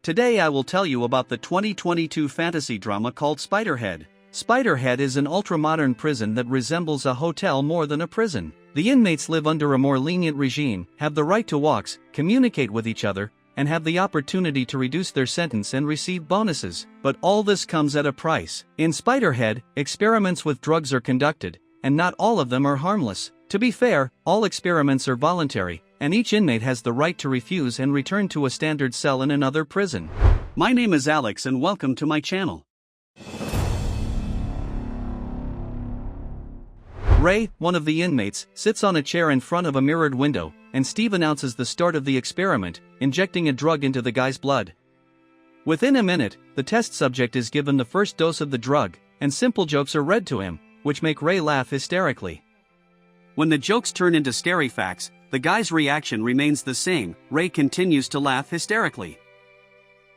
Today I will tell you about the 2022 fantasy drama called Spiderhead. Spiderhead is an ultra-modern prison that resembles a hotel more than a prison. The inmates live under a more lenient regime, have the right to walks, communicate with each other, and have the opportunity to reduce their sentence and receive bonuses. But all this comes at a price. In Spiderhead, experiments with drugs are conducted, and not all of them are harmless. To be fair, all experiments are voluntary, and each inmate has the right to refuse and return to a standard cell in another prison. My name is Alex and welcome to my channel. Ray, one of the inmates, sits on a chair in front of a mirrored window, and Steve announces the start of the experiment, injecting a drug into the guy's blood. Within a minute, the test subject is given the first dose of the drug, and simple jokes are read to him, which make Ray laugh hysterically. When the jokes turn into scary facts, the guy's reaction remains the same. Ray continues to laugh hysterically.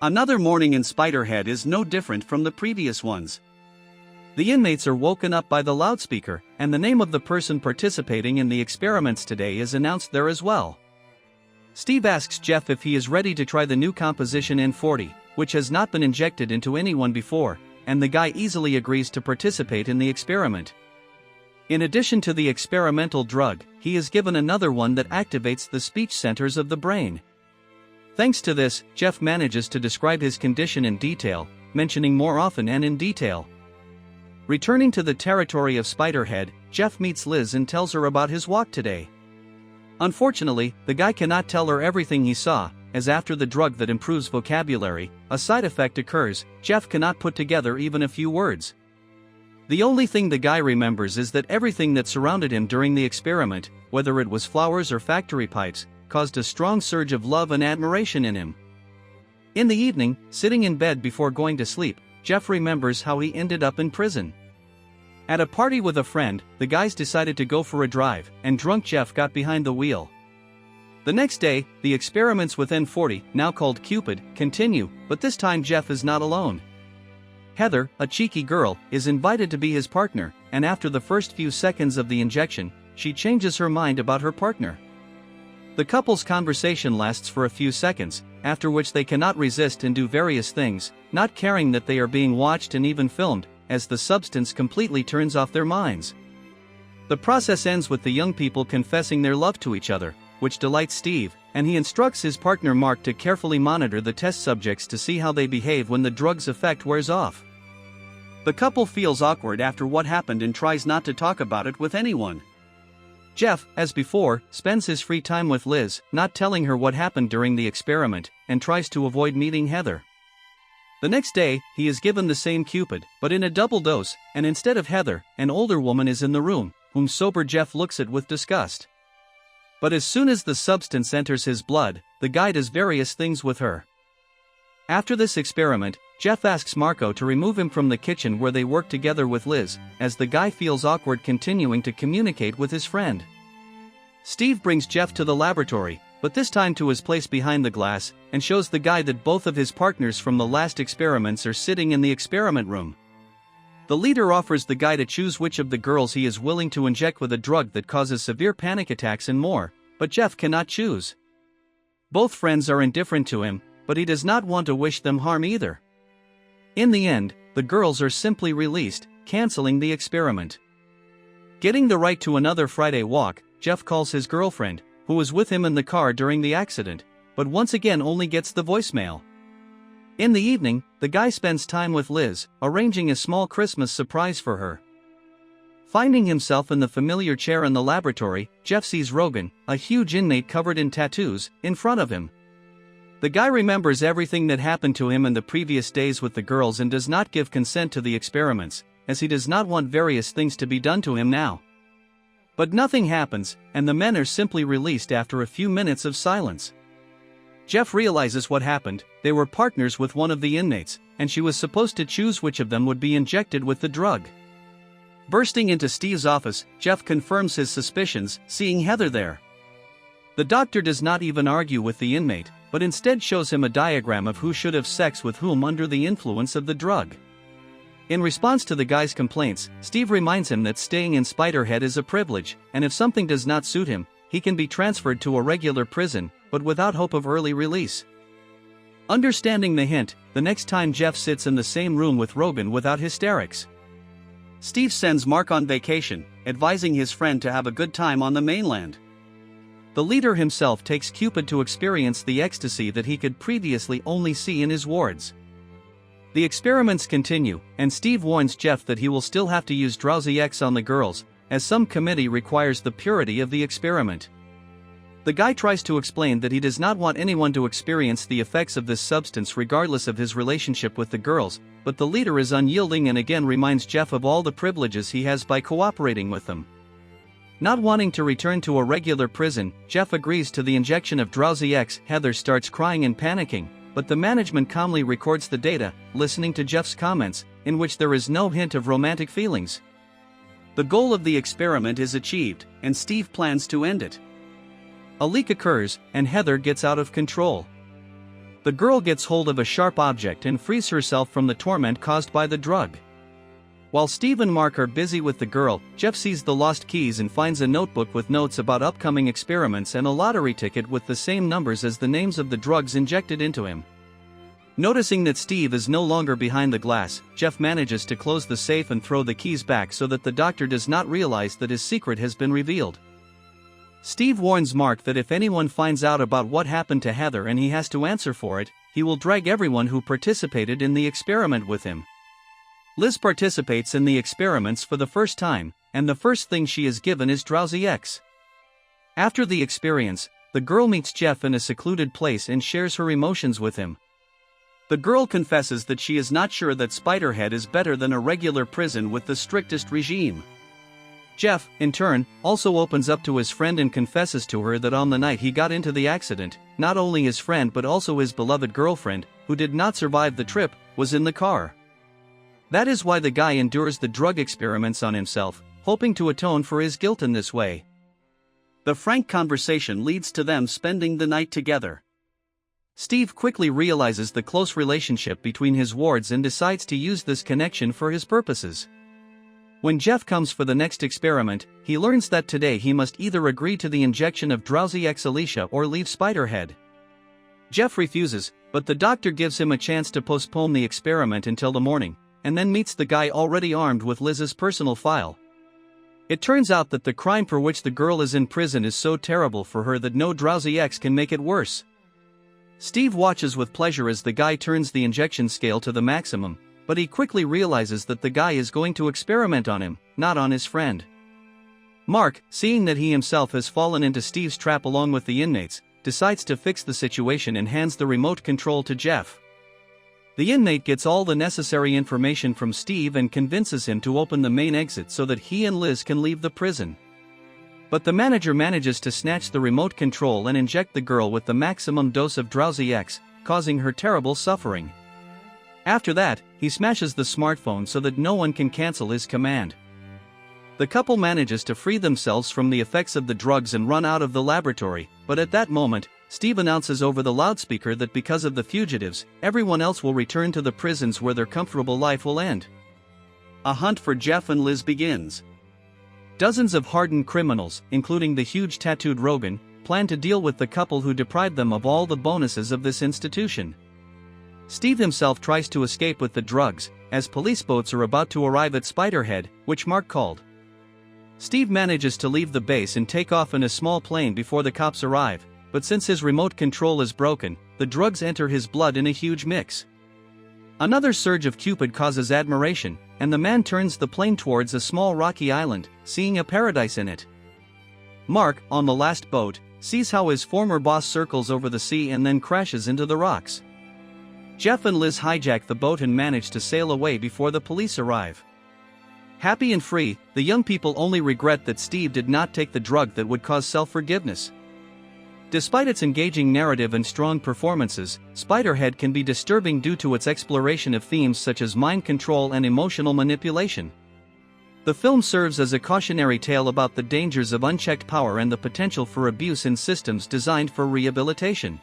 Another morning in Spiderhead is no different from the previous ones. The inmates are woken up by the loudspeaker, and the name of the person participating in the experiments today is announced there as well. Steve asks Jeff if he is ready to try the new composition N40, which has not been injected into anyone before, and the guy easily agrees to participate in the experiment. In addition to the experimental drug, he is given another one that activates the speech centers of the brain. Thanks to this, Jeff manages to describe his condition in detail, mentioning more often and in detail. Returning to the territory of Spiderhead, Jeff meets Liz and tells her about his walk today. Unfortunately, the guy cannot tell her everything he saw, as after the drug that improves vocabulary, a side effect occurs. Jeff cannot put together even a few words. The only thing the guy remembers is that everything that surrounded him during the experiment, whether it was flowers or factory pipes, caused a strong surge of love and admiration in him. In the evening, sitting in bed before going to sleep, Jeff remembers how he ended up in prison. At a party with a friend, the guys decided to go for a drive, and drunk Jeff got behind the wheel. The next day, the experiments with N40, now called Cupid, continue, but this time Jeff is not alone. Heather, a cheeky girl, is invited to be his partner, and after the first few seconds of the injection, she changes her mind about her partner. The couple's conversation lasts for a few seconds, after which they cannot resist and do various things, not caring that they are being watched and even filmed, as the substance completely turns off their minds. The process ends with the young people confessing their love to each other, which delights Steve, and he instructs his partner Mark to carefully monitor the test subjects to see how they behave when the drug's effect wears off. The couple feels awkward after what happened and tries not to talk about it with anyone. Jeff, as before, spends his free time with Liz, not telling her what happened during the experiment, and tries to avoid meeting Heather. The next day, he is given the same Cupid, but in a double dose, and instead of Heather, an older woman is in the room, whom sober Jeff looks at with disgust. But as soon as the substance enters his blood, the guy does various things with her. After this experiment, Jeff asks Marco to remove him from the kitchen where they work together with Liz, as the guy feels awkward continuing to communicate with his friend. Steve brings Jeff to the laboratory, but this time to his place behind the glass, and shows the guy that both of his partners from the last experiments are sitting in the experiment room. The leader offers the guy to choose which of the girls he is willing to inject with a drug that causes severe panic attacks and more, but Jeff cannot choose. Both friends are indifferent to him, but he does not want to wish them harm either. In the end, the girls are simply released, canceling the experiment. Getting the right to another Friday walk, Jeff calls his girlfriend, who was with him in the car during the accident, but once again only gets the voicemail. In the evening, the guy spends time with Liz, arranging a small Christmas surprise for her. Finding himself in the familiar chair in the laboratory, Jeff sees Rogan, a huge inmate covered in tattoos, in front of him. The guy remembers everything that happened to him in the previous days with the girls and does not give consent to the experiments, as he does not want various things to be done to him now. But nothing happens, and the men are simply released after a few minutes of silence. Jeff realizes what happened. They were partners with one of the inmates, and she was supposed to choose which of them would be injected with the drug. Bursting into Steve's office, Jeff confirms his suspicions, seeing Heather there. The doctor does not even argue with the inmate, but instead shows him a diagram of who should have sex with whom under the influence of the drug. In response to the guy's complaints, Steve reminds him that staying in Spiderhead is a privilege, and if something does not suit him, he can be transferred to a regular prison, but without hope of early release. Understanding the hint, the next time Jeff sits in the same room with Rogan without hysterics. Steve sends Mark on vacation, advising his friend to have a good time on the mainland. The leader himself takes Cupid to experience the ecstasy that he could previously only see in his wards. The experiments continue, and Steve warns Jeff that he will still have to use Drowsy X on the girls, as some committee requires the purity of the experiment. The guy tries to explain that he does not want anyone to experience the effects of this substance regardless of his relationship with the girls, but the leader is unyielding and again reminds Jeff of all the privileges he has by cooperating with them. Not wanting to return to a regular prison, Jeff agrees to the injection of Drowsy X. Heather starts crying and panicking, but the management calmly records the data, listening to Jeff's comments, in which there is no hint of romantic feelings. The goal of the experiment is achieved, and Steve plans to end it. A leak occurs, and Heather gets out of control. The girl gets hold of a sharp object and frees herself from the torment caused by the drug. While Steve and Mark are busy with the girl, Jeff sees the lost keys and finds a notebook with notes about upcoming experiments and a lottery ticket with the same numbers as the names of the drugs injected into him. Noticing that Steve is no longer behind the glass, Jeff manages to close the safe and throw the keys back so that the doctor does not realize that his secret has been revealed. Steve warns Mark that if anyone finds out about what happened to Heather and he has to answer for it, he will drag everyone who participated in the experiment with him. Liz participates in the experiments for the first time, and the first thing she is given is Drowsy X. After the experience, the girl meets Jeff in a secluded place and shares her emotions with him. The girl confesses that she is not sure that Spiderhead is better than a regular prison with the strictest regime. Jeff, in turn, also opens up to his friend and confesses to her that on the night he got into the accident, not only his friend but also his beloved girlfriend, who did not survive the trip, was in the car. That is why the guy endures the drug experiments on himself, hoping to atone for his guilt in this way. The frank conversation leads to them spending the night together. Steve quickly realizes the close relationship between his wards and decides to use this connection for his purposes. When Jeff comes for the next experiment, he learns that today he must either agree to the injection of Drowsy X Alicia or leave Spiderhead. Jeff refuses, but the doctor gives him a chance to postpone the experiment until the morning, and then meets the guy already armed with Liz's personal file. It turns out that the crime for which the girl is in prison is so terrible for her that no Drowsy X can make it worse. Steve watches with pleasure as the guy turns the injection scale to the maximum, but he quickly realizes that the guy is going to experiment on him, not on his friend. Mark, seeing that he himself has fallen into Steve's trap along with the inmates, decides to fix the situation and hands the remote control to Jeff. The inmate gets all the necessary information from Steve and convinces him to open the main exit so that he and Liz can leave the prison. But the manager manages to snatch the remote control and inject the girl with the maximum dose of Drowsy X, causing her terrible suffering. After that, he smashes the smartphone so that no one can cancel his command. The couple manages to free themselves from the effects of the drugs and run out of the laboratory, but at that moment, Steve announces over the loudspeaker that because of the fugitives, everyone else will return to the prisons where their comfortable life will end. A hunt for Jeff and Liz begins. Dozens of hardened criminals, including the huge tattooed Rogan, plan to deal with the couple who deprived them of all the bonuses of this institution. Steve himself tries to escape with the drugs, as police boats are about to arrive at Spiderhead, which Mark called. Steve manages to leave the base and take off in a small plane before the cops arrive, but since his remote control is broken, the drugs enter his blood in a huge mix. Another surge of Cupid causes admiration, and the man turns the plane towards a small rocky island, seeing a paradise in it. Mark, on the last boat, sees how his former boss circles over the sea and then crashes into the rocks. Jeff and Liz hijack the boat and manage to sail away before the police arrive. Happy and free, the young people only regret that Steve did not take the drug that would cause self-forgiveness. Despite its engaging narrative and strong performances, Spiderhead can be disturbing due to its exploration of themes such as mind control and emotional manipulation. The film serves as a cautionary tale about the dangers of unchecked power and the potential for abuse in systems designed for rehabilitation.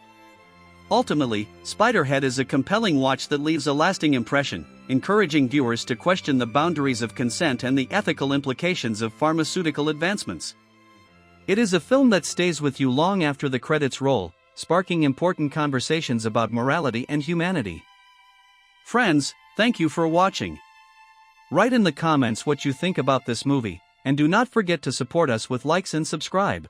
Ultimately, Spiderhead is a compelling watch that leaves a lasting impression, encouraging viewers to question the boundaries of consent and the ethical implications of pharmaceutical advancements. It is a film that stays with you long after the credits roll, sparking important conversations about morality and humanity. Friends, thank you for watching. Write in the comments what you think about this movie, and do not forget to support us with likes and subscribe.